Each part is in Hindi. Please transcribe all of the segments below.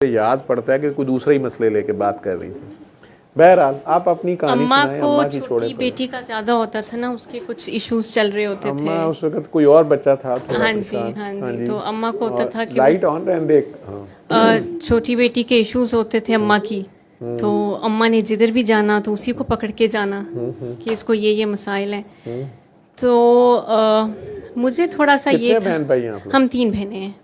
याद पड़ता है कि कोई दूसरा ही मसले लेके बात कर रही थी। बहरहाल आप अपनी कहानी अम्मा सुनाएं। को अम्मा की छोड़े छोटी बेटी का ज़्यादा होता था ना, उसके कुछ इश्यूज चल रहे होते थे। अम्मा उस वक्त कोई और बच्चा था थोड़ा हाँ परेशान। जी, हाँ जी। तो अम्मा को होता था कि लाइट ऑन रहने दे। छोटी बेटी के इश्यूज होते थे अम्मा की। तो अम्मा ने जिधर भी जाना तो उसी को पकड़ के जाना कि इसको ये मसाइल हैं। तो मुझे थोड़ा सा ये कितने था। बहन भाई हैं आप लोग? हम 3 बहनें हैं।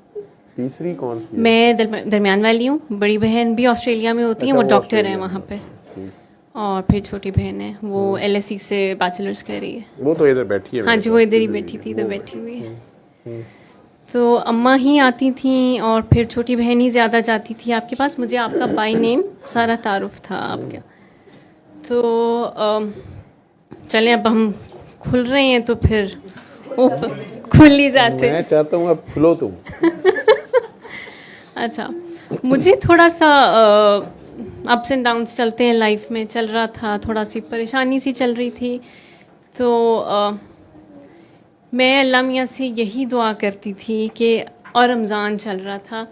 तीसरी कौन सी है? मैं दरमियान वाली हूँ। बड़ी बहन भी ऑस्ट्रेलिया में होती हैं, अच्छा, वो वो डॉक्टर ऑस्ट्रेलिया हैं में। वहाँ पे। ठीक। और फिर छोटी बहन है, वो LSE से बैचलर्स कर रही है। वो तो इधर बैठी है हाँ मेरे जी, पास, वो इधर ही इधर बैठी थी, है। इधर वो बैठी हुई है। तो अम्मा ही आती थी और फिर छोटी बहन ही ज़्यादा जाती थी आपके पास। मुझे आपका बाय नेम सारा तारुफ था आपका। तो चलें, अब हम खुल रहे हैं तो फिर वो खुल ही जाते। मैं चाहता हूँ अब खुलो तुम। अच्छा, मुझे थोड़ा सा अप्स एंड डाउन्स चलते हैं लाइफ में, चल रहा था, थोड़ा सी परेशानी सी चल रही थी। तो मैं अल्लाह मियाँ से यही दुआ करती थी कि, और रमज़ान चल रहा था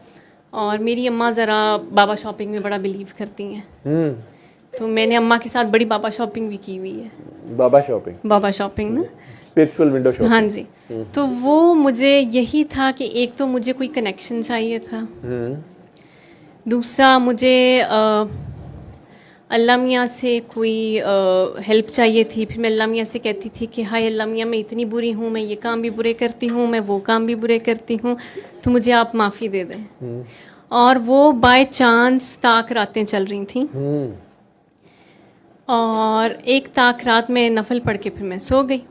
और मेरी अम्मा ज़रा बाबा शॉपिंग में बड़ा बिलीव करती हैं। तो मैंने अम्मा के साथ बड़ी बाबा शॉपिंग भी की हुई है। बाबा शॉपिंग, बाबा शॉपिंग ना, स्पिरिचुअल विंडो शॉपिंग। हाँ जी। तो वो मुझे यही था कि एक तो मुझे कोई कनेक्शन चाहिए था, दूसरा मुझे अल्लाह मियाँ से कोई हेल्प चाहिए थी। फिर मैं अल्लाह मियाँ से कहती थी कि हाय अल्लाह मियाँ, मैं इतनी बुरी हूँ, मैं ये काम भी बुरे करती हूँ, मैं वो काम भी बुरे करती हूँ, तो मुझे आप माफ़ी दे दें। और वो बाय चांस ताक रातें चल रही थी और एक ताक रात में नफल पढ़ के फिर मैं सो गई।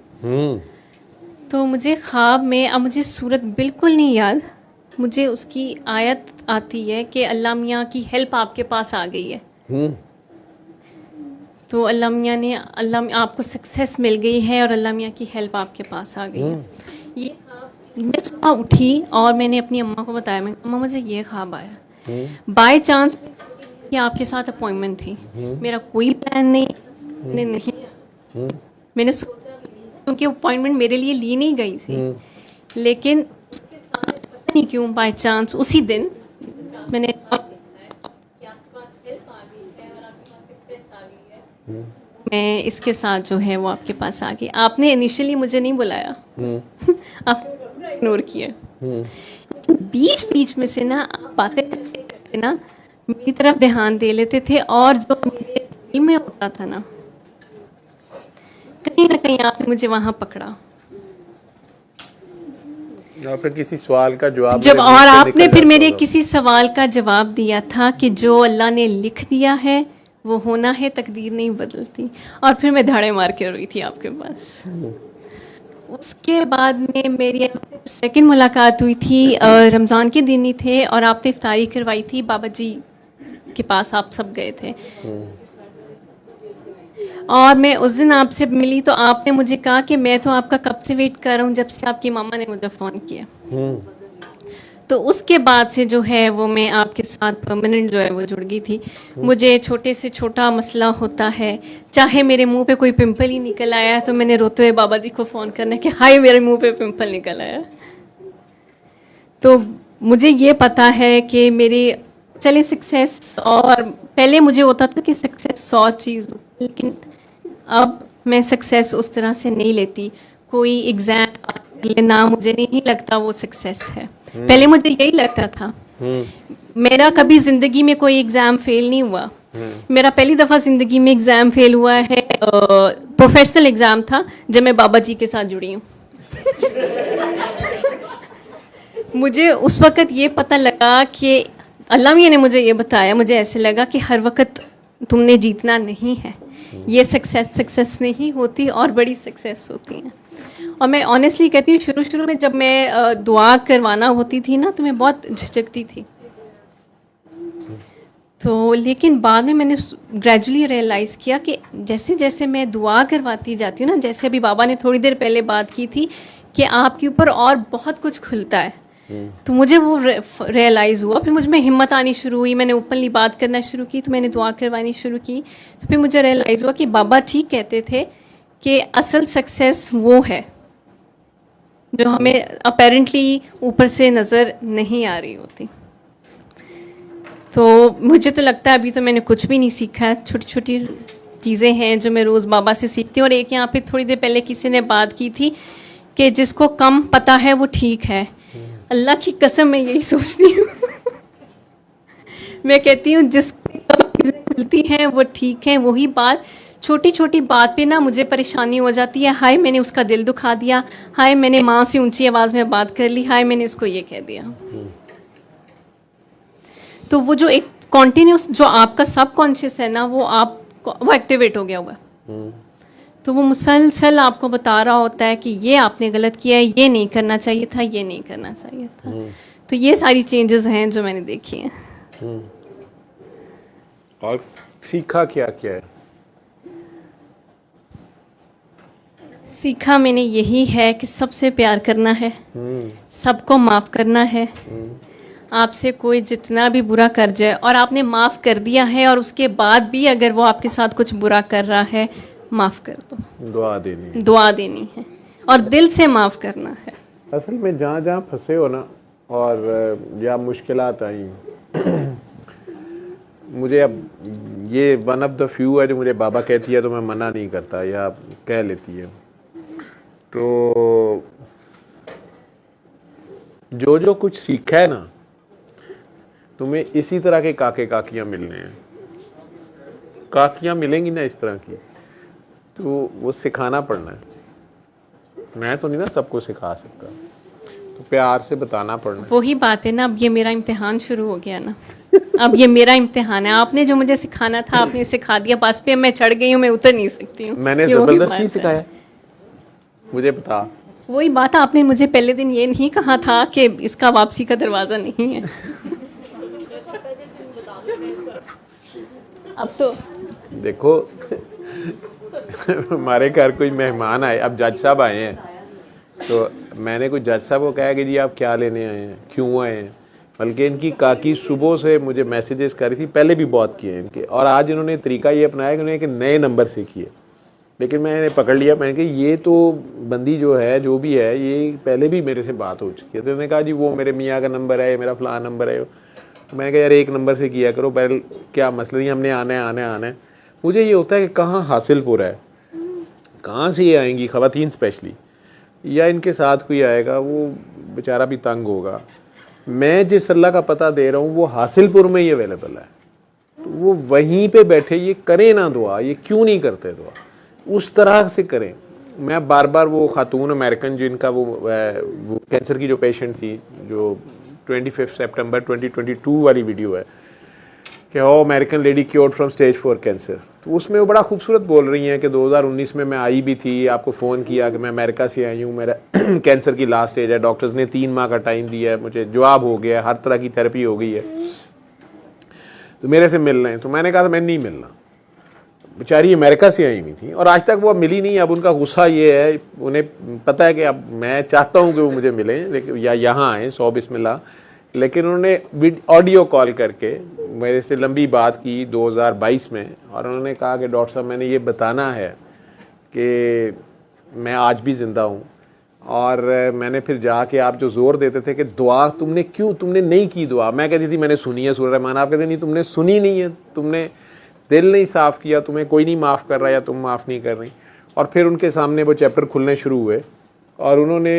तो मुझे ख्वाब में, अब मुझे सूरत बिल्कुल नहीं याद, मुझे उसकी आयत आती है कि अल्लाह मियाँ की हेल्प आपके पास आ गई है। तो अल्लाह मियाँ ने, आपको सक्सेस मिल गई है और अल्लाह मियाँ की हेल्प आपके पास आ गई है। ये ख्वाब, मैं सुबह उठी और मैंने अपनी अम्मा को बताया, मैं अम्मा मुझे ये ख्वाब आया। बाय चांस कि आपके साथ अपॉइंटमेंट थी, मेरा कोई प्लान नहीं, मैंने सोचा क्योंकि अपॉइंटमेंट मेरे लिए ली नहीं गई थी, लेकिन पता नहीं क्यों बाय चांस उसी दिन मैंने मैं इसके साथ जो है वो आपके पास आ गई। आपने इनिशियली मुझे नहीं बुलाया, आपने इग्नोर किया। बीच बीच में से ना आप बातें करते ना मेरी तरफ ध्यान दे लेते थे, और जो मेरे दिल में होता था ना कहीं आपने मुझे वहां पकड़ा। आपने किसी सवाल का जवाब जब, मेरे मुंह और से आपने निकल फिर जाता मेरे होगा। किसी सवाल का जवाब दिया था कि जो अल्लाह ने लिख दिया है वो होना है, तकदीर नहीं बदलती। और फिर मैं धाड़े मार के रोई थी आपके पास। उसके बाद में मेरी सेकंड मुलाकात हुई थी, रमज़ान के दिन ही थे और आपने इफ्तारी करवाई थी, बाबा जी के पास आप सब गए थे। और मैं उस दिन आपसे मिली तो आपने मुझे कहा कि मैं तो आपका कब से वेट कर रहा हूँ, जब से आपकी मामा ने मुझे फ़ोन किया। तो उसके बाद से जो है वो मैं आपके साथ परमानेंट जो है वो जुड़ गई थी। मुझे छोटे से छोटा मसला होता है, चाहे मेरे मुंह पे कोई पिंपल ही निकल आया तो मैंने रोते हुए बाबा जी को फ़ोन करना कि हाय मेरे मुंह पे पिंपल निकल आया। तो मुझे ये पता है कि मेरी चले सक्सेस, और पहले मुझे होता था कि सक्सेस और चीज़, लेकिन अब मैं सक्सेस उस तरह से नहीं लेती। कोई एग्ज़ाम लेना मुझे नहीं लगता वो सक्सेस है। पहले मुझे यही लगता था। मेरा कभी ज़िंदगी में कोई एग्ज़ाम फेल नहीं हुआ। मेरा पहली दफ़ा ज़िंदगी में एग्ज़ाम फेल हुआ है, प्रोफेशनल एग्ज़ाम था जब मैं बाबा जी के साथ जुड़ी हूँ। मुझे उस वक़्त ये पता लगा कि अल्लाह मियाँ ने मुझे ये बताया, मुझे ऐसे लगा कि हर वक़्त तुमने जीतना नहीं है, ये सक्सेस नहीं होती और बड़ी सक्सेस होती हैं। और मैं ऑनेस्टली कहती हूँ, शुरू में जब मैं दुआ करवाना होती थी ना तो मैं बहुत झिझकती थी। तो लेकिन बाद में मैंने ग्रेजुअली रियलाइज़ किया कि जैसे जैसे मैं दुआ करवाती जाती हूँ ना, जैसे अभी बाबा ने थोड़ी देर पहले बात की थी कि आपके ऊपर और बहुत कुछ खुलता है, तो मुझे वो रियलाइज़ हुआ। फिर मुझ में हिम्मत आनी शुरू हुई, मैंने ओपनली बात करना शुरू की, तो मैंने दुआ करवानी शुरू की। तो फिर मुझे रियलाइज़ हुआ कि बाबा ठीक कहते थे कि असल सक्सेस वो है जो हमें अपेरेंटली ऊपर से नज़र नहीं आ रही होती। तो मुझे तो लगता है अभी तो मैंने कुछ भी नहीं सीखा है, छोटी छोटी चीज़ें हैं जो मैं रोज़ बाबा से सीखती हूँ। और एक यहाँ पे थोड़ी देर पहले किसी ने बात की थी कि जिसको कम पता है वो ठीक है। अल्लाह की कसम मैं यही सोचती हूँ मैं कहती हूँ जिसको कम चीज़ें खुलती हैं वो ठीक है। वही बात छोटी छोटी बात पे ना मुझे परेशानी हो जाती है, हाय मैंने उसका दिल दुखा दिया, हाय मैंने माँ से ऊंची आवाज़ में बात कर ली, हाय मैंने उसको ये कह दिया। तो वो जो एक कॉन्टिन्यूस जो आपका सब कॉन्शियस है ना वो एक्टिवेट हो गया हुआ है। तो वो मुसलसल आपको बता रहा होता है कि ये आपने गलत किया है, ये नहीं करना चाहिए था, ये नहीं करना चाहिए था। तो ये सारी चेंजेस हैं जो मैंने देखी हैं। और सीखा क्या क्या है? सीखा मैंने यही है कि सबसे प्यार करना है, सबको माफ़ करना है। आपसे कोई जितना भी बुरा कर जाए और आपने माफ़ कर दिया है और उसके बाद भी अगर वो आपके साथ कुछ बुरा कर रहा है, माफ़ कर दो। दुआ देनी है और दिल से माफ़ करना है। असल में जहाँ जहाँ फंसे हो ना और या मुश्किलात आई मुझे अब ये वन ऑफ द फ्यू है जो मुझे बाबा कहती है तो मैं मना नहीं करता या कह लेती है। तो जो जो कुछ सीखा है ना तुम्हें इसी तरह के काके काकियाँ मिलने हैं। काकियाँ मिलेंगी ना इस तरह की, तो वो सिखाना पड़ना है। मैं तो नहीं ना सबको सिखा सकता, तो प्यार से बताना पड़ना है। वही बात है ना, अब ये मेरा इम्तिहान शुरू हो गया ना अब ये मेरा इम्तिहान है। आपने जो मुझे सिखाना था आपने सिखा दिया, बस पे मैं चढ़ गई हूँ, मैं उतर नहीं सकती हूँ। मैंने जबरदस्ती सिखाया, मुझे बता। वही बात, आपने मुझे पहले दिन ये नहीं कहा था कि इसका वापसी का दरवाज़ा नहीं है अब तो देखो हमारे घर कोई मेहमान आए, अब जज साहब आए हैं, तो मैंने कोई जज साहब को कहा कि जी आप क्या लेने आए हैं, क्यों आए हैं। बल्कि इनकी काकी सुबह से मुझे मैसेजेस कर रही थी, पहले भी बहुत किए इनके, और आज इन्होंने तरीका ये अपनाया कि उन्होंने एक नए नंबर से किए। लेकिन मैंने पकड़ लिया, मैंने कहा ये तो बंदी जो है जो भी है ये पहले भी मेरे से बात हो चुकी है। तो उन्होंने कहा जी वो मेरे मियाँ का नंबर है, मेरा फलां नंबर है। मैंने कहा यार एक नंबर से किया करो, पहले क्या मसला नहीं, हमने आना है। मुझे ये होता है कि कहाँ हासिलपुर है, कहाँ से ये आएंगी ख़वातीन स्पेशली, या इनके साथ कोई आएगा वो बेचारा भी तंग होगा। मैं जिस अल्लाह का पता दे रहा हूँ वो हासिलपुर में ही अवेलेबल है, तो वो वहीं पे बैठे ये करें ना दुआ, ये क्यों नहीं करते दुआ, उस तरह से करें। मैं बार बार वो खातून अमेरिकन जिनका वो कैंसर की जो पेशेंट थी, जो 25 सितंबर 2022 वाली वीडियो है कि ओ American lady cured from stage 4 cancer, तो उसमें वो बड़ा खूबसूरत बोल रही हैं कि 2019 में मैं आई भी थी, आपको फ़ोन किया कि मैं अमेरिका से आई हूँ, मेरा कैंसर की लास्ट स्टेज है, डॉक्टर्स ने 3 माह का टाइम दिया है, मुझे जवाब हो गया, हर तरह की थेरेपी हो गई है, तो मेरे से मिल रहे हैं। तो मैंने कहा था मैं नहीं मिलना। बेचारी अमेरिका से आई हुई थी और आज तक वो अब मिली नहीं। अब उनका गुस्सा ये है, उन्हें पता है कि अब मैं चाहता हूँ कि वो मुझे मिलें, लेकिन या यहाँ आएँ 100 बिस्मिल्लाह, लेकिन उन्होंने ऑडियो कॉल करके मेरे से लंबी बात की 2022 में, और उन्होंने कहा कि डॉक्टर साहब मैंने ये बताना है कि मैं आज भी ज़िंदा हूँ। और मैंने फिर जाके, आप जो ज़ोर देते थे कि दुआ तुमने नहीं की दुआ, मैं कहती थी मैंने सुनी है सूरह रहमान, आप कहते नहीं तुमने सुनी नहीं है, तुमने दिल नहीं साफ़ किया, तुम्हें कोई नहीं माफ़ कर रहा या तुम माफ़ नहीं कर रही। और फिर उनके सामने वो चैप्टर खुलने शुरू हुए और उन्होंने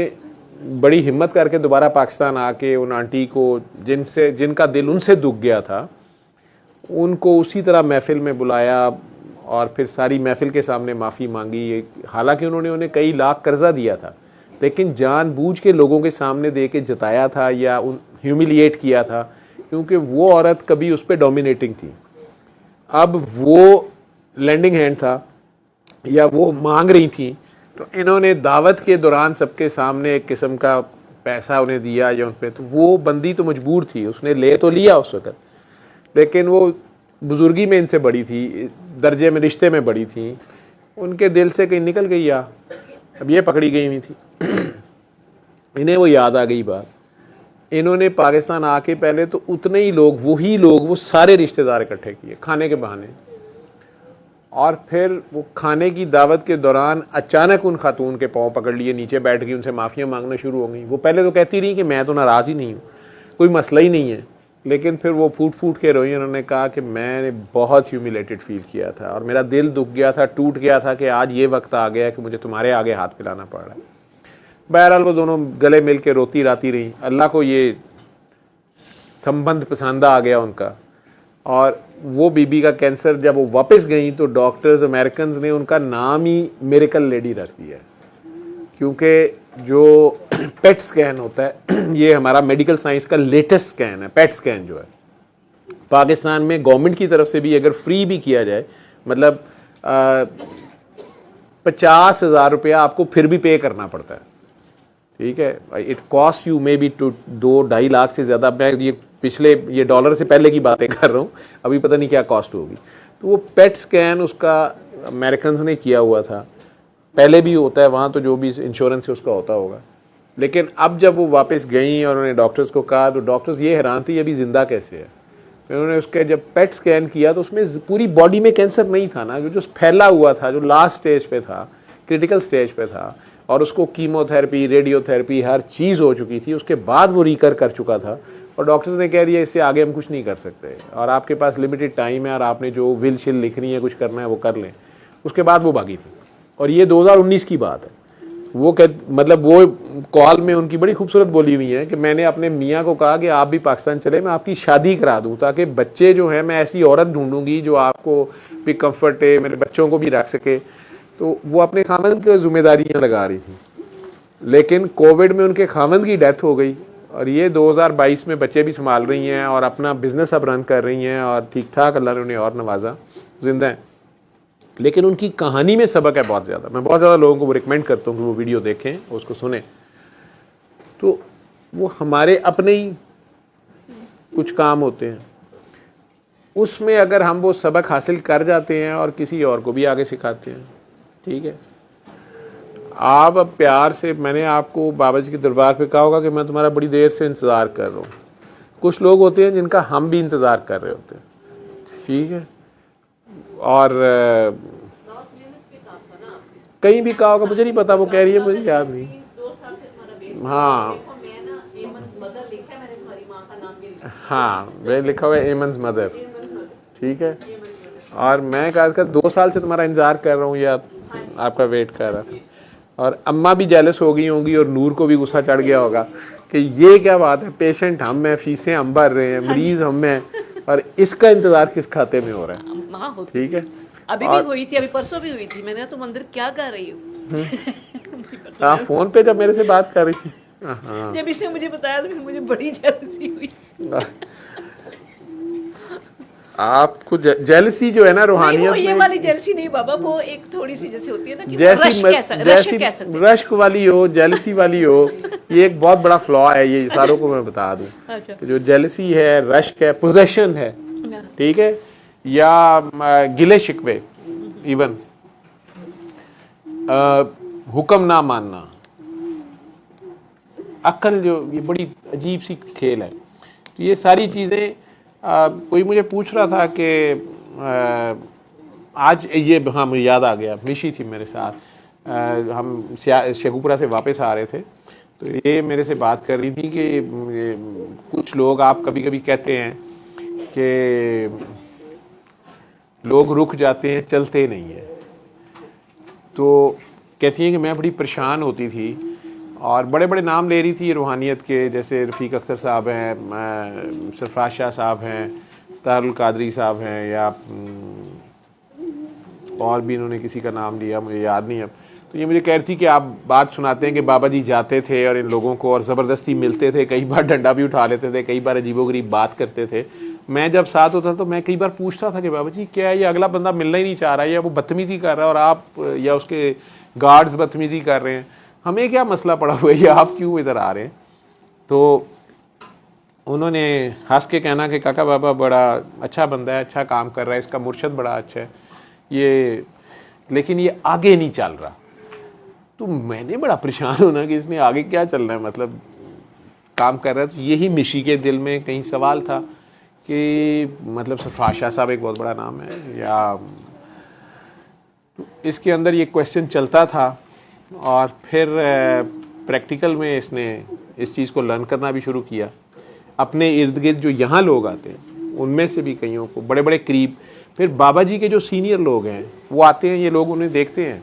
बड़ी हिम्मत करके दोबारा पाकिस्तान आके उन आंटी को जिनका दिल उनसे दुख गया था, उनको उसी तरह महफ़िल में बुलाया और फिर सारी महफ़िल के सामने माफ़ी मांगी। हालांकि उन्होंने उन्हें कई लाख कर्जा दिया था, लेकिन जानबूझ के लोगों के सामने दे के जताया था या ह्यूमिलिएट किया था, क्योंकि वो औरत कभी उस पर डोमिनेटिंग थी। अब वो लैंडिंग हैंड था या वो मांग रही थी, तो इन्होंने दावत के दौरान सबके सामने एक किस्म का पैसा उन्हें दिया या उन पर, तो वो बंदी तो मजबूर थी, उसने ले तो लिया उस वक़्त, लेकिन वो बुज़ुर्गी में इनसे बड़ी थी, दर्जे में रिश्ते में बड़ी थी, उनके दिल से कहीं निकल गई या अब ये पकड़ी गई हुई थी। इन्हें वो याद आ गई बात। इन्होंने पाकिस्तान आके पहले तो उतने ही लोग, वही लोग, वो सारे रिश्तेदार इकट्ठे किए खाने के बहाने, और फिर वो खाने की दावत के दौरान अचानक उन खातून के पाँव पकड़ लिए, नीचे बैठ गई, उनसे माफ़ियाँ मांगना शुरू हो गई। वो पहले तो कहती रही कि मैं तो नाराज़ ही नहीं हूँ, कोई मसला ही नहीं है, लेकिन फिर वो फूट फूट के रोई। उन्होंने कहा कि मैंने बहुत ह्यूमिलेटेड फील किया था और मेरा दिल दुख गया था, टूट गया था कि आज ये वक्त आ गया कि मुझे तुम्हारे आगे हाथ फैलाना पड़ रहा है। बहरहाल वो दोनों गले मिल के रोती राती रही। अल्लाह को ये संबंध पसंद आ गया उनका, और वो बीबी का कैंसर जब वो वापस गई तो डॉक्टर्स अमेरिकन ने उनका नाम ही मिरेकल लेडी रख दिया, क्योंकि जो पेट स्कैन होता है ये हमारा मेडिकल साइंस का लेटेस्ट स्कैन है। पेट स्कैन जो है पाकिस्तान में गवर्नमेंट की तरफ से भी अगर फ्री भी किया जाए, मतलब 50,000 रुपया आपको फिर भी पे करना पड़ता है, ठीक है। It cost you maybe to 2-2.5 lakh से ज़्यादा। मैं ये डॉलर से पहले की बातें कर रहा हूँ, अभी पता नहीं क्या कॉस्ट होगी। तो वो पेट स्कैन उसका अमेरिकन ने किया हुआ था, पहले भी होता है वहाँ, तो जो भी इंश्योरेंस है उसका होता होगा। लेकिन अब जब वो वापस गई और उन्होंने डॉक्टर्स को कहा, तो डॉक्टर्स ये हैरान थे ये अभी ज़िंदा कैसे है। फिर उन्होंने उसके जब पेट स्कैन किया तो उसमें पूरी बॉडी में कैंसर नहीं था ना, जो फैला हुआ था, जो लास्ट स्टेज पे था, क्रिटिकल स्टेज पे था, और उसको कीमोथेरेपी, रेडियोथेरेपी हर चीज़ हो चुकी थी। उसके बाद वो रिकर कर चुका था और डॉक्टर्स ने कह दिया इससे आगे हम कुछ नहीं कर सकते और आपके पास लिमिटेड टाइम है और आपने जो विल शिल लिखनी है, कुछ करना है वो कर लें। उसके बाद वो भागी थी, और ये 2019 की बात है। वो मतलब वो कॉल में उनकी बड़ी खूबसूरत बोली हुई है कि मैंने अपने मियाँ को कहा कि आप भी पाकिस्तान चले, मैं आपकी शादी करा दूँ, ताकि बच्चे जो हैं, मैं ऐसी औरत ढूंढूंगी जो आपको भी कंफर्ट है, मेरे बच्चों को भी रख सके। तो वो अपने खामंद की जिम्मेदारियाँ लगा रही थी, लेकिन कोविड में उनके खामंद की डेथ हो गई और ये 2022 में बच्चे भी संभाल रही हैं और अपना बिजनेस अब रन कर रही हैं और ठीक ठाक अल्लाह ने उन्हें और नवाजा, जिंदा हैं। लेकिन उनकी कहानी में सबक है बहुत ज़्यादा। मैं बहुत ज़्यादा लोगों को रिकमेंड करता हूँ कि वो वीडियो देखें, उसको सुने। तो वो हमारे अपने ही कुछ काम होते हैं, उसमें अगर हम वो सबक हासिल कर जाते हैं और किसी और को भी आगे सिखाते हैं, ठीक है। आप अब प्यार से, मैंने आपको बाबा जी के दरबार पे कहा होगा कि मैं तुम्हारा बड़ी देर से इंतज़ार कर रहा हूँ। कुछ लोग होते हैं जिनका हम भी इंतज़ार कर रहे होते हैं, ठीक है। और कहीं भी कहा होगा, मुझे नहीं पता, वो कह रही है, मुझे याद नहीं। हाँ हाँ, मैं लिखा हुआ है एमन्स मदर, ठीक है। और मैं कहा 2 साल से तुम्हारा इंतज़ार कर रहा हूँ या आपका वेट कर रहा था। और अम्मा भी जेलस हो गई होंगी और नूर को भी गुस्सा चढ़ गया होगा कि ये क्या बात है, पेशेंट हम हैं, फीसें हम भर रहे हैं, मरीज हम हैं, और इसका इंतजार किस खाते में हो रहा है, ठीक है। अभी भी हुई थी, अभी परसों भी हुई थी। मैंने कहा तुम अंदर क्या कर रही हो? हाँ, फोन पे जब मेरे से बात कर रही थी, जब इसने मुझे बताया तो फिर मुझे बड़ी जेलसी हुई। आपको जेलसी जो है ना रूहानियत वो ये में, वाली जेलसी नहीं बाबा, वो एक थोड़ी सी जैसे होती है ना कि जैसी रश्क वाली हो, जेलसी वाली हो, ये एक बहुत बड़ा फ्लॉ है। ये सारों को मैं बता दूं। अच्छा। तो जो जेलसी है, रश्क है, पोजेशन है, ठीक है, या गिले शिकवे, इवन हुक्म ना मानना, अक्ल, जो ये बड़ी अजीब सी खेल है। तो ये सारी चीज़ें, कोई मुझे पूछ रहा था कि आज ये, हाँ मुझे याद आ गया, मिशी थी मेरे साथ, हम शेखुपुरा से वापस आ रहे थे, तो ये मेरे से बात कर रही थी कि कुछ लोग, आप कभी कभी कहते हैं कि लोग रुक जाते हैं, चलते नहीं है। तो कहती हैं कि मैं बड़ी परेशान होती थी और बड़े बड़े नाम ले रही थी रूहानियत के, जैसे रफ़ीक अख्तर साहब हैं, सरफराज शाह साहब हैं, तारुल कादरी साहब हैं, या और भी इन्होंने किसी का नाम लिया, मुझे याद नहीं अब। तो ये मुझे कह रही थी कि आप बात सुनाते हैं कि बाबा जी जाते थे और इन लोगों को और ज़बरदस्ती मिलते थे, कई बार डंडा भी उठा लेते थे, कई बार अजीबोगरीब बात करते थे। मैं जब साथ होता तो मैं कई बार पूछता था कि बाबा जी क्या ये अगला बंदा मिलना ही नहीं चाह रहा है, या वो बदतमीज़ी कर रहा है और आप या उसके गार्ड्स बदतमीज़ी कर रहे हैं, हमें क्या मसला पड़ा हुआ है, या आप क्यों इधर आ रहे हैं। तो उन्होंने हंस के कहना कि काका बाबा बड़ा अच्छा बंदा है, अच्छा काम कर रहा है, इसका मुर्शद बड़ा अच्छा है, ये लेकिन ये आगे नहीं चल रहा। तो मैंने बड़ा परेशान होना कि इसने आगे क्या चलना है, मतलब काम कर रहा है। तो यही मिशी के दिल में कहीं सवाल था कि मतलब सरफराज शाह साहब एक बहुत बड़ा नाम है, या तो इसके अंदर ये क्वेश्चन चलता था। और फिर प्रैक्टिकल में इसने इस चीज़ को लर्न करना भी शुरू किया। अपने इर्द गिर्द जो यहाँ लोग आते हैं उनमें से भी कईयों को बड़े बड़े करीब, फिर बाबा जी के जो सीनियर लोग हैं वो आते हैं, ये लोग उन्हें देखते हैं।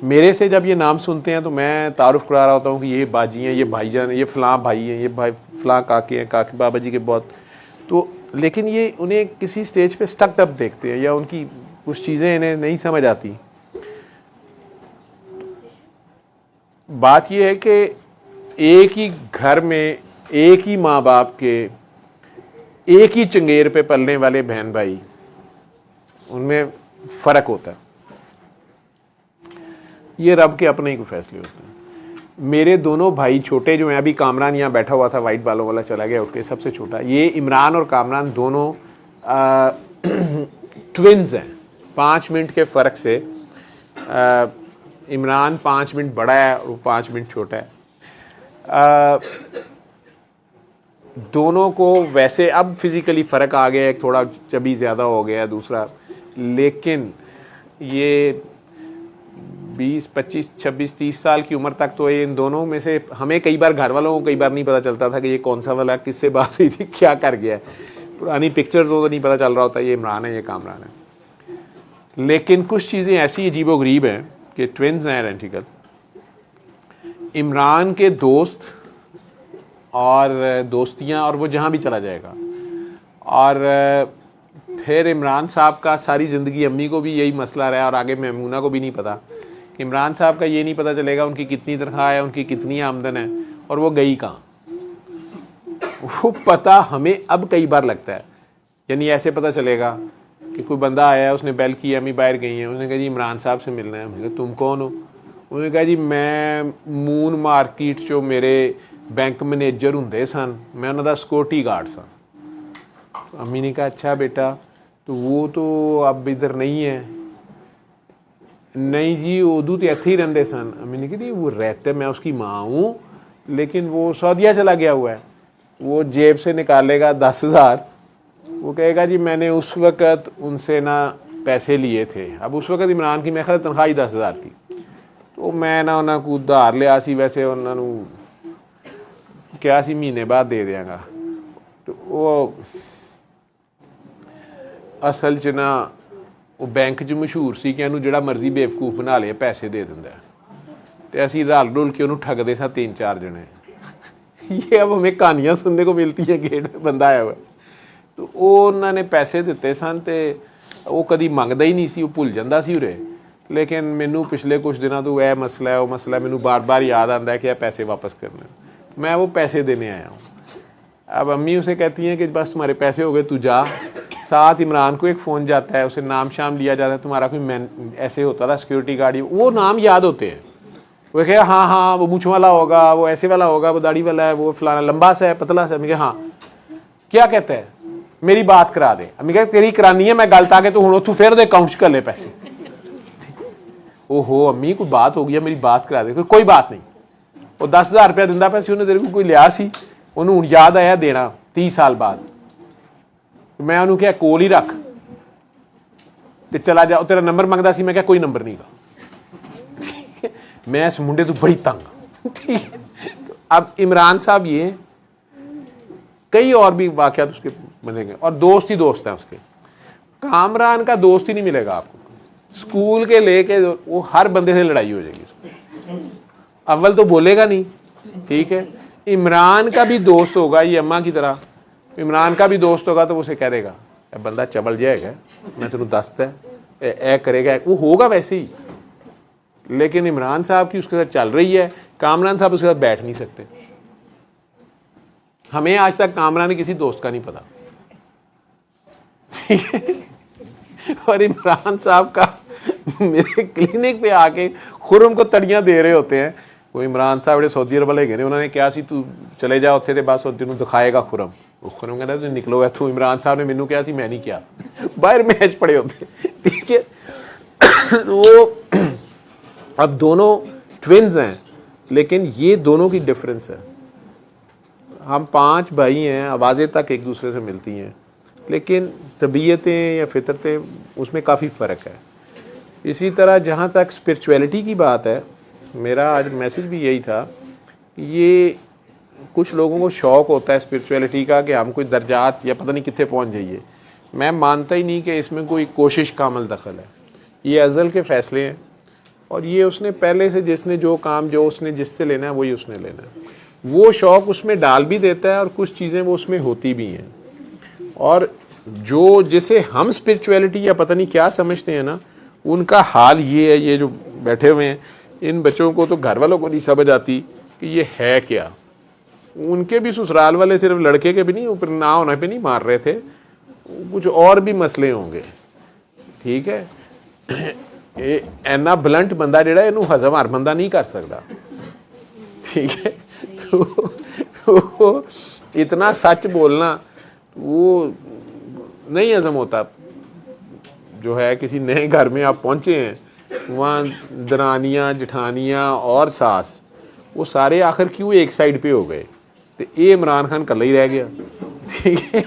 मेरे से जब ये नाम सुनते हैं तो मैं तारुफ करा रहा होता हूँ कि ये बाजी हैं, ये भाईजान, ये फ़लाँ भाई हैं, ये भाई फ़लाँ काके हैं, काके बाबा जी के बहुत। तो लेकिन ये उन्हें किसी स्टेज पे स्टक्ड अप देखते हैं या उनकी कुछ चीज़ें इन्हें नहीं समझ आती। बात ये है कि एक ही घर में एक ही माँ बाप के एक ही चंगेर पे पलने वाले बहन भाई, उनमें फ़र्क होता है। ये रब के अपने ही कोई फैसले होते हैं। मेरे दोनों भाई छोटे जो हैं, अभी कामरान यहाँ बैठा हुआ था, वाइट बालों वाला चला गया उठ के, सबसे छोटा, ये इमरान और कामरान दोनों ट्विन्स हैं, 5 मिनट के फ़र्क से। इमरान 5 मिनट बड़ा है और वो 5 मिनट छोटा है। दोनों को वैसे अब फिज़िकली फ़र्क आ गया है, थोड़ा चबी ज़्यादा हो गया है दूसरा, लेकिन ये 20, 25, 26, 30 साल की उम्र तक तो ये इन दोनों में से हमें कई बार, घर वालों को कई बार नहीं पता चलता था कि ये कौन सा वाला किससे बात हुई थी, क्या कर गया है। पुरानी पिक्चर्स हो तो नहीं पता चल रहा होता ये इमरान है, ये कामरान है। लेकिन कुछ चीज़ें ऐसी अजीबोगरीब हैं कि ट्विन्स हैं आइडेंटिकल। इमरान के दोस्त और दोस्तियाँ, और वो जहाँ भी चला जाएगा। और फिर इमरान साहब का सारी ज़िंदगी, अम्मी को भी यही मसला रहा और आगे मैमूना को भी नहीं पता। इमरान साहब का ये नहीं पता चलेगा उनकी कितनी तनख्वाह है, उनकी कितनी आमदन है और वो गई कहाँ। वो पता हमें अब कई बार लगता है, यानी ऐसे पता चलेगा कि कोई बंदा आया है, उसने बेल की, अम्मी बाहर गई हैं, उसने कहा जी इमरान साहब से मिलना है। मैंने कहा तुम कौन हो? उन्होंने कहा जी मैं मून मार्केट जो मेरे बैंक मैनेजर होंगे सन, मैं उन्होंने सिक्योरिटी गार्ड सा। तो अम्मी ने कहा अच्छा बेटा, तो वो तो अब इधर नहीं है। नहीं जी उदू तो इत्थे ही रहते सन। अम्मी ने कहा जी वो रहते, मैं उसकी माँ हूँ, लेकिन वो सऊदीया चला गया हुआ है। वो जेब से निकालेगा 10,000, वो कहेगा जी मैंने उस वक़्त उनसे ना पैसे लिए थे। अब उस वक़्त इमरान की मैं ख्याल तनख्वाह ही 10,000 थी, तो मैं ना उन्होंने को उधार लिया सी, वैसे उन्होंने क्या सी महीने बाद दे देंगा। तो वो असल च ना वो बैंक च मशहूर सी कि इन्हू जिहड़ा मर्जी बेवकूफ बना लिया पैसे दे दिंदा है, ते असीं रल रुल के उन्हू ठगदे सा 3-4 जने। ये अब हमें कहानियां सुनने को मिलती है कि बंदा आया हुआ। तो उन्होंने पैसे दिते सन ते वो कदी मंगदा ही नहीं सी, वो भुल जांदा सी उरे। लेकिन मैनू पिछले कुछ दिनों तो यह मसला है, वो मसला मैनू बार बार याद आता है कि यह पैसे वापस करने। मैं वो पैसे देने आया हूँ। अब अम्मी उसे कहती हैं कि बस तुम्हारे पैसे हो गए, तू जा। साथ इमरान को एक फ़ोन जाता है, उसे नाम शाम लिया जाता है, तुम्हारा कोई मैन ऐसे होता था सिक्योरिटी गार्ड, वो नाम याद होते हैं। वो कहे हाँ हाँ वो मूँछ वाला होगा, वो ऐसे वाला होगा, वो दाढ़ी वाला है, वो फलाना लंबा सा है, पतला सा। मैं कहा हाँ, क्या कहता है, मेरी बात करा दे। अम्मी कहे तेरी करानी है मैं गल ताकि तू हूँ उतों फिर दे अकाउंट कर ले पैसे। ओहो अम्मी कोई बात हो गई, मेरी बात करा दे। कोई बात नहीं, वो 10,000 रुपया दिंदा पैसे, उन्हें तेरे को कोई लिया सी, उन्होंने हुण याद आया देना 30 साल बाद। मैं उन्होंने कहा कोल ही रख ते चला जा। तेरा नंबर मंगदा सी, मैं क्या कोई नंबर नहीं गा। मैं इस मुंडे तो बड़ी तंग। ठीक है, तो अब इमरान साहब ये कई और भी वाकयात उसके बनेंगे, और दोस्त ही दोस्त हैं उसके। कामरान का दोस्त ही नहीं मिलेगा आपको, स्कूल के लेके वो हर बंदे से लड़ाई हो जाएगी उसको। अव्वल तो बोलेगा नहीं, ठीक है। इमरान का भी दोस्त होगा, ये अम्मा की तरह इमरान का भी दोस्त होगा, तो उसे कह देगा बंदा चबल जाएगा, मैं तेन दसता ए करेगा, वो होगा वैसे ही। लेकिन इमरान साहब की उसके साथ चल रही है, कामरान साहब उसके साथ बैठ नहीं सकते। हमें आज तक कामरान किसी दोस्त का नहीं पता, ठीक है। और इमरान साहब का मेरे क्लिनिक पे आके खुरम को तड़ियां दे रहे होते हैं। वो इमरान साहब जो सऊदी अरब वाले गए, उन्होंने क्या सी तू चले जा उत्थे ते बस तेन दिखाएगा खुरम। वो खुरम कहता तू निकलो इथों। इमरान साहब ने मैनू क्या सी, मैं नहीं किया, बाहर मैच पड़े होते, ठीक है। वो अब दोनों ट्विन्स हैं, लेकिन ये दोनों की डिफरेंस है। हम 5 भाई हैं, आवाज़ें तक एक दूसरे से मिलती हैं, लेकिन तबीयतें या फितरतें उसमें काफ़ी फ़र्क है। इसी तरह जहाँ तक स्पिरिचुअलिटी की बात है, मेरा आज मैसेज भी यही था कि ये कुछ लोगों को शौक़ होता है स्पिरिचुअलिटी का कि हम कोई दर्जात या पता नहीं कितने पहुंच जाइए। मैं मानता ही नहीं कि इसमें कोई कोशिश का अमल दखल है। ये अज़ल के फ़ैसले हैं और ये उसने पहले से जिसने जो काम जो उसने जिससे लेना है वही उसने लेना है। वो शौक़ उसमें डाल भी देता है और कुछ चीज़ें वो उसमें होती भी हैं। और जो जिसे हम स्पिरिचुअलिटी या पता नहीं क्या समझते हैं ना, उनका हाल ये है, ये जो बैठे हुए हैं इन बच्चों को तो घर वालों को नहीं समझ आती कि ये है क्या। उनके भी ससुराल वाले सिर्फ लड़के के भी नहीं, ऊपर ना होने पे नहीं मार रहे थे, कुछ और भी मसले होंगे। ठीक है, इन्ना ब्लंट बंदा जिहड़ा इनू हजम हर बंदा नहीं कर सकता। ठीक है, तो इतना सच बोलना वो नहीं हजम होता। जो है किसी नए घर में आप पहुंचे हैं, वहाँ दरानियाँ जेठानियाँ और सास वो सारे आखिर क्यों एक साइड पे हो गए, तो ये इमरान खान कल ही रह गया। ठीक है,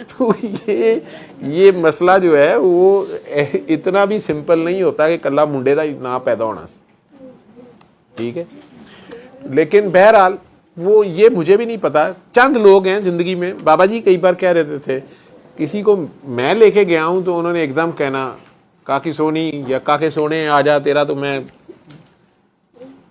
तो ये मसला जो है वो इतना भी सिंपल नहीं होता कि कल्ला मुंडे का ना पैदा होना। ठीक है, लेकिन बहरहाल वो ये मुझे भी नहीं पता। चंद लोग हैं ज़िंदगी में, बाबा जी कई बार कह रहे थे किसी को मैं लेके गया हूँ तो उन्होंने एकदम कहना काकी सोनी या काके सोने आ जा, तेरा तो मैं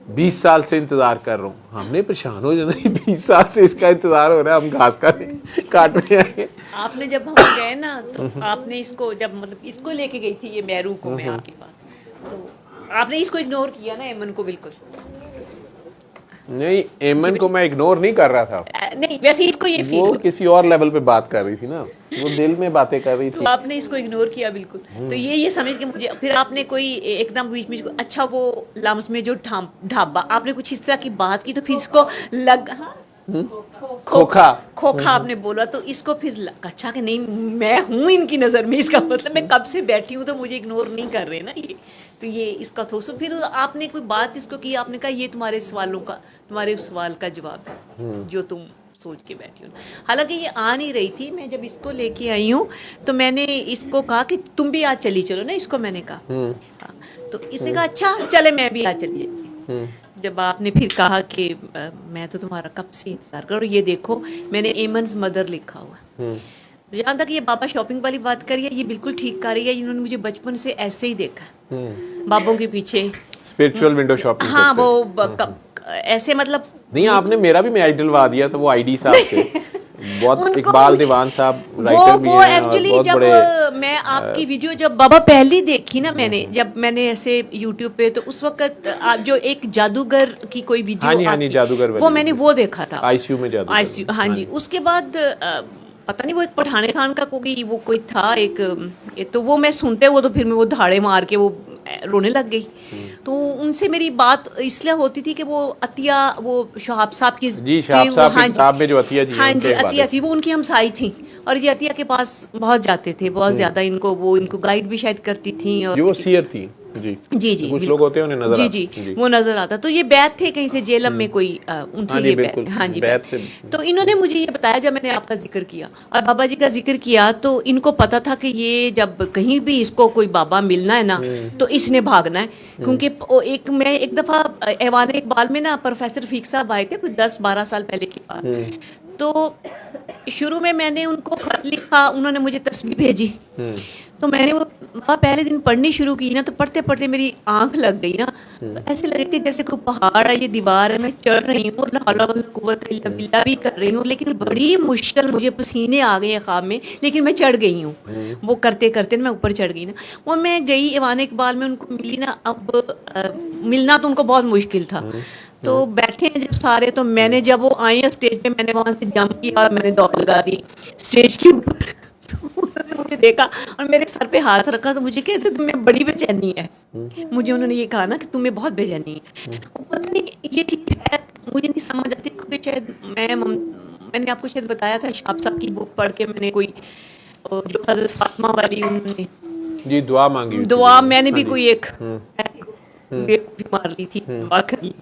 20 साल से इंतज़ार कर रहा हूँ। हमने परेशान हो जाना, 20 साल से इसका इंतज़ार हो रहा है, हम घास काट रहे हैं। आपने जब हम गए ना तो आपने इसको जब मतलब इसको लेके गई थी ये मेहरू को मैं आपके पास, तो आपने इसको इग्नोर किया ना, एमन को बिल्कुल नहीं। एमन को मैं इग्नोर नहीं कर रहा था, नहीं वैसे इसको ये फील वो किसी और लेवल पे बात कर रही थी ना, वो दिल में बातें कर रही थी। तो आपने इसको इग्नोर किया बिल्कुल। तो ये समझ के मुझे फिर आपने कोई एकदम बीच में अच्छा वो लम्स में जो ढाबा आपने कुछ इस तरह की बात की तो फिर इसको लग खोखा आपने बोला, तो इसको फिर अच्छा कि नहीं मैं हूँ इनकी नज़र में, इसका मतलब मैं कब से बैठी हूँ तो मुझे इग्नोर नहीं कर रहे ना ये, तो ये इसका थोड़ा। फिर आपने कोई बात इसको की, आपने कहा ये तुम्हारे सवालों का, तुम्हारे सवाल का जवाब है जो तुम सोच के बैठी हो। हालांकि ये आ नहीं रही थी, मैं जब इसको लेके आई हूँ तो मैंने इसको कहा कि तुम भी आज चली चलो ना, इसको मैंने कहा। तो इसने कहा अच्छा चले मैं भी आज चलिए। जब आपने फिर कहा कि मैं तो तुम्हारा कब से इंतजार कर, ये देखो मैंने एमन्स मदर लिखा हुआ। जहाँ तक ये बाबा शॉपिंग वाली बात करिए, ये बिल्कुल ठीक कर रही है। इन्होंने मुझे बचपन से ऐसे ही देखा, बाबों के पीछे स्पिरिचुअल विंडो शॉपिंग। हाँ वो ऐसे मतलब नहीं, आपने मेरा भी मैं डलवा दिया था वो आईडी साहब से। बहुत इकबाल दीवान साहब राइटर भी हैं एक्चुअली और बहुत जब बड़े। मैं आपकी वीडियो जब बाबा पहली देखी ना मैंने, जब मैंने ऐसे यूट्यूब पे, तो उस वक्त आप जो एक जादूगर की कोई वीडियो हाँ जी, जादूगर वो मैंने वो देखा था, आईसीयू में जादूगर। आईसीयू, हाँ जी। उसके बाद पता नहीं वो एक पठाने खान का कोई था एक तो वो मैं सुनते वो तो फिर मैं वो धाड़े मार के वो रोने लग गई। तो उनसे मेरी बात इसलिए होती थी कि वो अतिया, वो शहाब साहब की जी, शहाब साहब की किताब में जो अतिया जी, हाँ जी अतिया थी, वो उनकी हमसाई थी और ये अतिया के पास बहुत जाते थे, बहुत ज्यादा। इनको गाइड भी शायद करती थी और जो सीयर थी। जी जी कुछ लोग होते हैं उन्हें नजर जी वो नजर आता। तो ये बैत थे कहीं से जेलम में कोई उनसे ये बैत, हाँ जी बैत से। तो इन्होंने मुझे ये बताया जब मैंने आपका जिक्र किया और बाबा जी का जिक्र किया, तो इनको पता था कि ये जब कहीं भी इसको कोई बाबा मिलना है ना तो इसने भागना है। क्योंकि मैं एक दफा ऐवान इकबाल में ना प्रोफेसर रफीक साहब आए थे कुछ 10-12 साल पहले की बात। तो शुरू में मैंने उनको खत लिखा, उन्होंने मुझे तस्वीर भेजी, तो मैंने वो पहले दिन पढ़नी शुरू की ना, तो पढ़ते पढ़ते मेरी आंख लग गई ना, तो ऐसे लगे कि जैसे कोई पहाड़ है, ये दीवार है, मैं चढ़ रही हूँ, कुव्वत भी कर रही हूँ, लेकिन बड़ी मुश्किल, मुझे पसीने आ गए ख्वाब में, लेकिन मैं चढ़ गई हूँ। वो करते करते ना मैं ऊपर चढ़ गई ना। वो मैं गई ऐवान इकबाल में, उनको मिली ना, अब मिलना तो उनको बहुत मुश्किल था। तो बैठे हैं जब सारे, तो मैंने जब वो आए स्टेज पे, मैंने वहां से जंप किया और मैंने दौड़ लगा दी स्टेज के ऊपर। तो उन्होंने मुझे देखा और मेरे सर पे हाथ रखा, तो मुझे कहते तुम्हें बड़ी बेचैनी है। मुझे उन्होंने ये कहा ना कि तुम्हें बहुत बेचैनी है। पता नहीं ये चीज़ है, मुझे नहीं समझ आती, क्योंकि शायद मैंने आपको शायद बताया था शहाब साहब की बुक पढ़ के मैंने कोई जो हज़रत फातिमा वाली उन्होंने जी दुआ मांगी, दुआ मैंने भी कोई एक मार ली थी, दुआ कर ली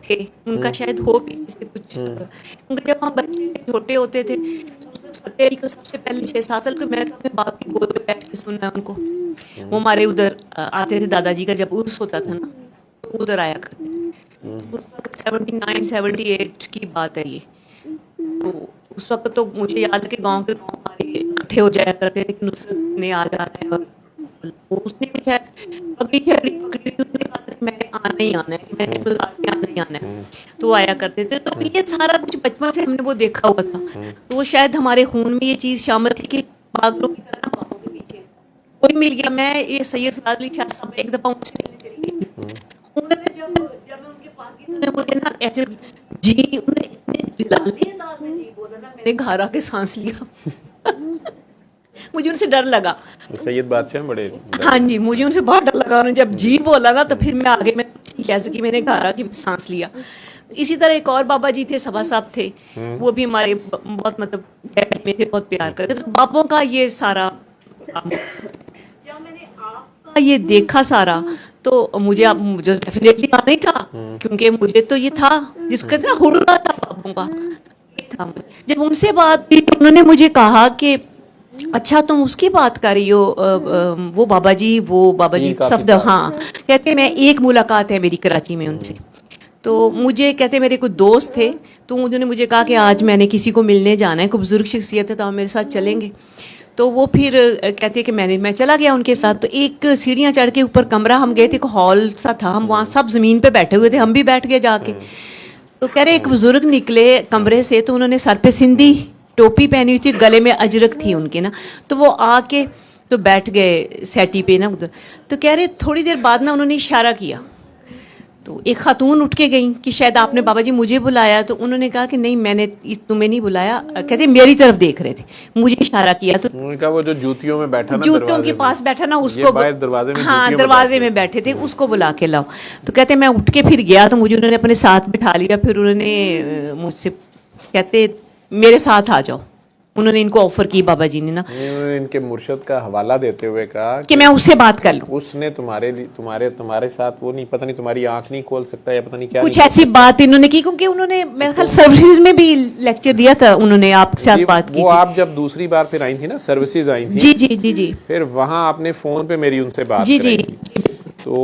थे। उनका शायद हो भी जैसे कुछ, उनका जब हम बच्चे छोटे होते थे फतेह अली को सबसे पहले 6-7 साल को मैं अपने बाप की गोद में बैठ के सुना उनको। वो हमारे उधर आते थे, दादाजी का जब उर्स होता था ना तो उधर आया करते थे। 79-78 की बात है ये। तो उस वक्त तो मुझे याद है कि गांव के गांव वाले इकट्ठे हो जाया करते थे कि नुसरत ने आ जाना है, और उसने भी शायद पगड़ी पकड़ी, उसने कहा कि मैंने आना ही आना है, मैंने बाजार में आना ही आना है, तो आया करते थे। तो ये सारा कुछ बचपन से हमने वो देखा हुआ था, तो वो शायद हमारे खून में ये चीज़ शामिल थी कि पागलों की तरह बापों के पीछे कोई मिल गया। मैं ये सैयद सआद अली शाह साहब एक दफ़ा उनसे चली गई थी, उन्होंने जब मैं उनके पास गई उन्होंने मुझे ना ऐसे जी, उन्होंने इतने जलाने अंदाज में जी बोला ना, मैंने घर आके सांस लिया। मुझे उनसे डर लगा। सैयद बादशाह बड़े, हाँ जी, मुझे उनसे बहुत डर लगा। उन्होंने जब जी बोला ना तो फिर मैं आगे मैं कैसे कि मैंने घर आके सांस लिया। इसी तरह एक और बाबा जी थे, सभा साहब थे, वो भी हमारे बहुत मतलब डैडी में थे, बहुत प्यार करते। तो बापों का ये सारा जब मैंने आपका ये देखा सारा तो मुझे डेफिनेटली आना ही था, क्योंकि मुझे तो ये था जिसको कहते ना हुर्रा था बापों का, ये था। जब उनसे बात हुई तो उन्होंने मुझे कहा कि अच्छा तुम उसकी बात कर रही हो, वो बाबा जी सफद, हाँ, कहते मैं एक मुलाकात है मेरी कराची में उनसे। तो मुझे कहते मेरे कुछ दोस्त थे, तो उन्होंने मुझे कहा कि आज मैंने किसी को मिलने जाना है, कोई बुजुर्ग शख्सियत है, तो आप मेरे साथ चलेंगे। तो वो फिर कहते कि मैं चला गया उनके साथ। तो एक सीढ़ियाँ चढ़ के ऊपर कमरा, हम गए थे, एक हॉल सा था, हम वहाँ सब ज़मीन पे बैठे हुए थे, हम भी बैठ गए जाके। तो कह रहे एक बुजुर्ग निकले कमरे से, तो उन्होंने सर पे सिंधी टोपी पहनी हुई थी, गले में अजरक थी उनके ना, तो वो आके तो बैठ गए सेटी पे ना उधर। तो कह रहे थोड़ी देर बाद ना उन्होंने इशारा किया, तो एक खातून उठ के गई कि शायद आपने बाबा जी मुझे बुलाया। तो उन्होंने कहा कि नहीं, मैंने तुम्हें नहीं बुलाया, कहते मेरी तरफ देख रहे थे, मुझे इशारा किया। तो उन्होंने कहा वो जो जूतियों में बैठा ना, जूतियों के पास बैठा ना, उसको दरवाजे में, हाँ दरवाजे में बैठे थे, उसको बुला के लाओ। तो कहते मैं उठ के फिर गया, तो मुझे उन्होंने अपने साथ बिठा लिया। फिर उन्होंने मुझसे कहते मेरे साथ आ जाओ, उन्होंने इनको ऑफर की बाबा जी ने ना, इनके मुर्शद का हवाला देते हुए कहा कि मैं उससे बात कर लूं। उसने तुम्हारे साथ वो नहीं, पता नहीं तुम्हारी आंख नहीं खोल सकता या पता नहीं क्या, कुछ ऐसी बात इन्होंने की, क्योंकि उन्होंने मेरे ख्याल सर्विसेज में भी लेक्चर दिया था उन्होंने, आपके साथ बात की वो आप जब दूसरी बार फिर आई थी ना, सर्विसेज आई थी, जी जी जी जी, फिर वहां आपने फोन पे मेरी उनसे बात जी जी, तो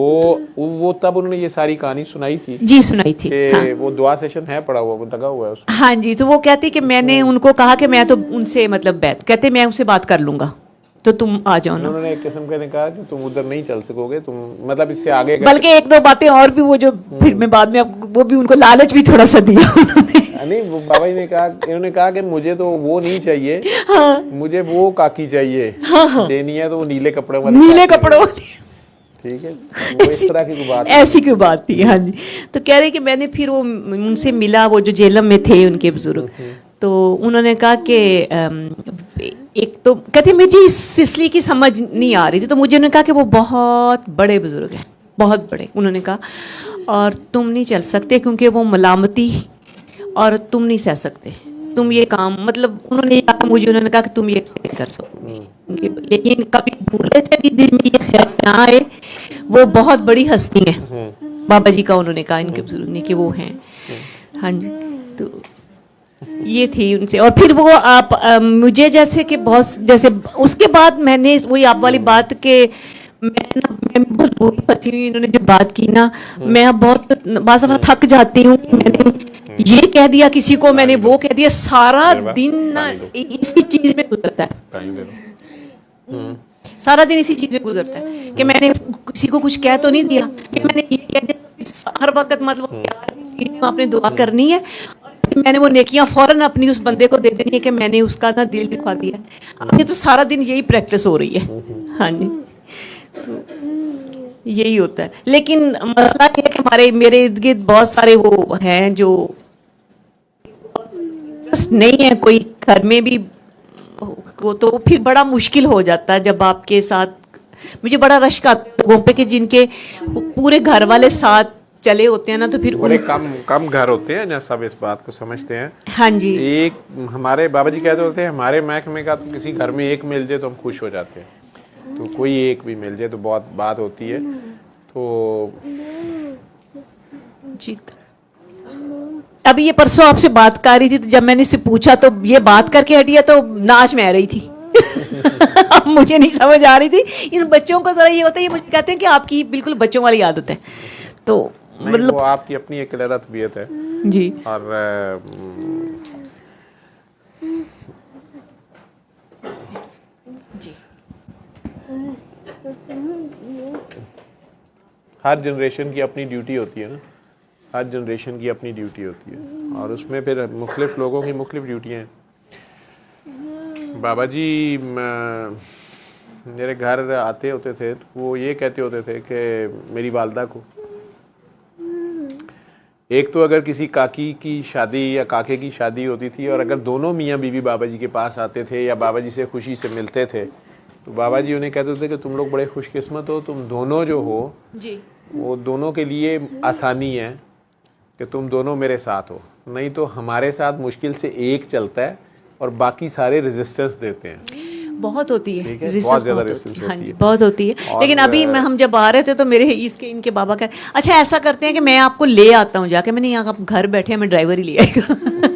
वो तब उन्होंने ये सारी कहानी सुनाई थी जी, सुनाई थी। हाँ। वो दुआ सेशन है पड़ा हुआ, वो लगा हुआ है उसमें। हाँ जी, तो वो कहती कि मैंने उनको कहा कि मैं तो उनसे मतलब कहते मैं उनसे बात कर लूंगा, तो तुम आ जाओ ना। उन्होंने एक किस्म का कहा कि तुम उधर नहीं चल सकोगे, तुम मतलब इससे आगे, बल्कि एक दो बातें और भी वो जो फिर मैं बाद में आपको वो भी उनको लालच भी थोड़ा सा दिया नहीं, वो बाबा जी ने कहा, इन्होंने कहा कि मुझे तो वो नहीं चाहिए, हाँ, मुझे वो काकी चाहिए, हाँ, देनी है तो वो नीले कपड़ों ठीक है, वो इस तरह की बात, ऐसी कोई बात थी। हाँ जी, तो कह रहे कि मैंने फिर वो उनसे मिला, वो जो जेलम में थे उनके बुजुर्ग, तो उन्होंने कहा कि एक तो कहते मुझे इस सिलसिले की समझ नहीं आ रही थी, तो मुझे उन्होंने कहा कि वो बहुत बड़े बुजुर्ग हैं, बहुत बड़े, उन्होंने कहा, और तुम नहीं चल सकते क्योंकि वो मलामती और तुम नहीं सह सकते, तुम ये काम, मतलब उन्होंने कहा मुझे, उन्होंने कहा कि तुम ये कर सकोगे, लेकिन कभी भूले से भी दिल में ये ख्याल ना आए, वो बहुत बड़ी हस्ती है बाबा जी का, उन्होंने कहा इनके बुजुर्ग ने कि वो हैं। हाँ जी, तो ये थी उनसे। और फिर वो आप मुझे जैसे कि बहुत, जैसे उसके बाद मैंने वही आप वाली बात के मैं बहुत बुरी फंसी हुई, इन्होंने जो बात की ना, मैं अब बहुत बाज़ दफ़ा थक जाती हूँ, मैंने ये कह दिया किसी को, मैंने वो कह दिया, सारा दिन ना इसी चीज में गुजरता है, सारा दिन इसी चीज में गुजरता है कि मैंने किसी को कुछ कह तो नहीं दिया, कि मैंने ये कह दिया, हर वक्त मतलब आपने दुआ करनी है, मैंने वो नेकियां फौरन अपनी उस बंदे को दे देनी है कि मैंने उसका ना दिल दिखा दिया है। अब ये तो सारा दिन यही प्रैक्टिस हो रही है। हाँ जी, तो यही होता है। लेकिन मसला ये है कि मेरे इर्द गिर्द बहुत सारे वो हैं जो नहीं है, कोई घर में भी को, तो फिर बड़ा मुश्किल हो जाता है जब आपके साथ, मुझे बड़ा रश्क आता है लोगों पे कि जिनके पूरे घर वाले साथ चले होते हैं ना, तो फिर बड़े कम घर होते हैं जहाँ सब इस बात को समझते हैं। हाँ जी, एक हमारे बाबा जी कहते होते हैं, हमारे महकमे का तो किसी घर में एक मिल जाए तो हम खुश हो जाते हैं, तो कोई एक भी मिल जाए तो बहुत बात होती है। तो जी अभी ये परसों आपसे बात कर रही थी, तो जब मैंने इससे पूछा तो ये बात करके हटी है, तो नाच में आ रही थी। अब मुझे नहीं समझ आ रही थी। इन बच्चों को जरा ये होता है, ये मुझे कहते हैं कि आपकी बिल्कुल बच्चों वाली आदत है, तो मतलब वो आपकी अपनी एक अलग तबीयत है जी। और जी हर जनरेशन की अपनी ड्यूटी होती है ना, हर जनरेशन की अपनी ड्यूटी होती है, और उसमें फिर मुख्तलिफ लोगों की मुख्तलिफ ड्यूटियाँ हैं। बाबा जी मेरे घर आते होते थे तो वो ये कहते होते थे कि मेरी वालदा को, एक तो अगर किसी काकी की शादी या काके की शादी होती थी और अगर दोनों मियाँ बीवी बाबा जी के पास आते थे या बाबा जी से खुशी से मिलते थे, तो बाबा जी उन्हें कहते थे कि तुम लोग बड़े खुशकिस्मत हो, तुम दोनों जो हो जी, वो दोनों के लिए आसानी है कि तुम दोनों मेरे साथ हो, नहीं तो हमारे साथ मुश्किल से एक चलता है और बाकी सारे रेजिस्टेंस देते हैं। बहुत होती है, बहुत ज़्यादा रेजिस्टेंस हाँ होती जी, है, बहुत होती है। लेकिन अभी हम जब आ रहे थे तो मेरे इसके इनके बाबा का, अच्छा ऐसा करते हैं कि मैं आपको ले आता हूँ जाके, मैंने यहाँ आप घर बैठे, मैं ड्राइवर ही ले आएगा।